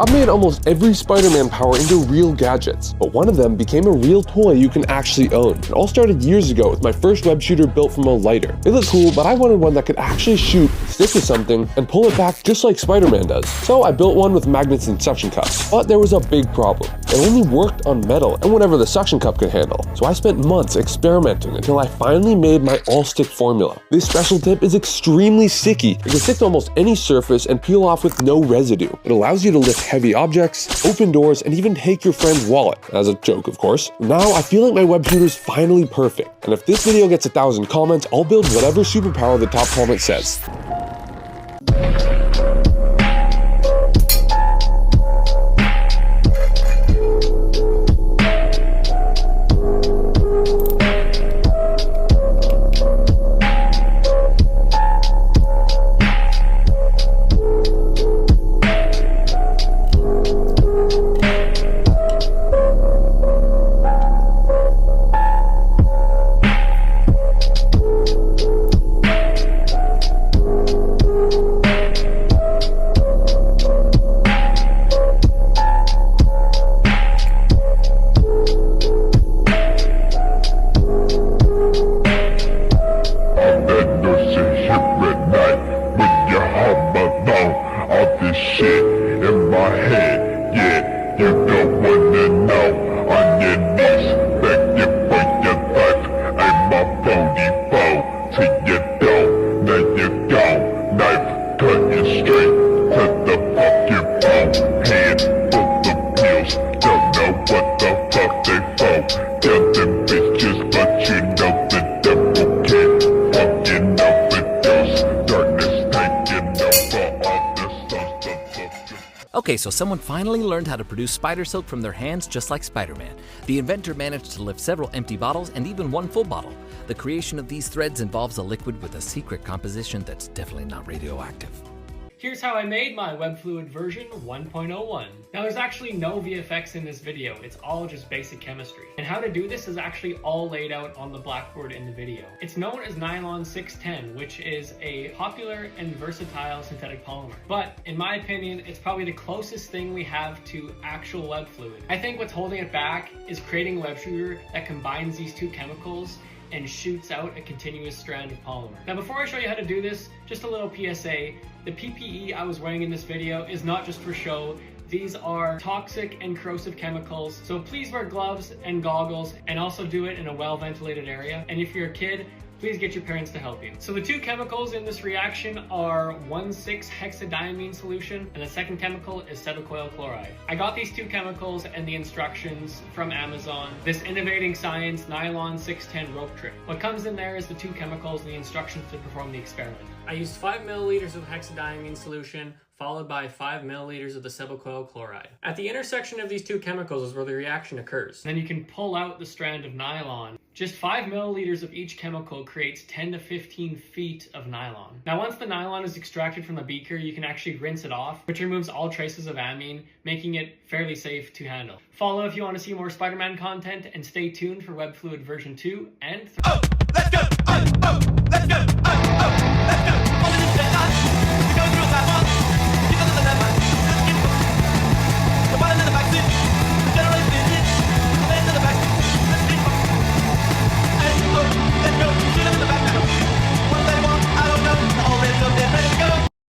I've made almost every Spider-Man power into real gadgets, but one of them became a real toy you can actually own. It all started years ago with my first web shooter built from a lighter. It looked cool, but I wanted one that could actually shoot, stick to something, and pull it back just like Spider-Man does. So I built one with magnets and suction cups. But there was a big problem. It only worked on metal and whatever the suction cup could handle. So I spent months experimenting until I finally made my all-stick formula. This special tip is extremely sticky. It can stick to almost any surface and peel off with no residue. It allows you to lift heavy objects, open doors, and even take your friend's wallet. As a joke, of course. Now I feel like my web shooter is finally perfect. And if this video gets 1,000 comments, I'll build whatever superpower the top comment says. Okay, so someone finally learned how to produce spider silk from their hands just like Spider-Man. The inventor managed to lift several empty bottles and even one full bottle. The creation of these threads involves a liquid with a secret composition that's definitely not radioactive. Here's how I made my web fluid version 1.01. Now there's actually no VFX in this video, it's all just basic chemistry. And how to do this is actually all laid out on the blackboard in the video. It's known as nylon 610, which is a popular and versatile synthetic polymer. But in my opinion, it's probably the closest thing we have to actual web fluid. I think what's holding it back is creating a web shooter that combines these two chemicals and shoots out a continuous strand of polymer. Now before I show you how to do this, just a little PSA. The PPE I was wearing in this video is not just for show. These are toxic and corrosive chemicals, so please wear gloves and goggles and also do it in a well-ventilated area. And if you're a kid, please get your parents to help you. So the two chemicals in this reaction are 1,6-hexadiamine solution, and the second chemical is ceticoyl chloride. I got these two chemicals and the instructions from Amazon, this Innovating Science Nylon 610 rope trick. What comes in there is the two chemicals and the instructions to perform the experiment. I used 5 milliliters of hexadiamine solution, followed by 5 milliliters of the ceticoyl chloride. At the intersection of these two chemicals is where the reaction occurs. Then you can pull out the strand of nylon. Just 5 milliliters of each chemical creates 10 to 15 feet of nylon. Now once the nylon is extracted from the beaker, you can actually rinse it off, which removes all traces of amine, making it fairly safe to handle. Follow if you want to see more Spider-Man content, and stay tuned for Web Fluid version 2 and 3. Oh, let's go! Oh, let's go! Oh.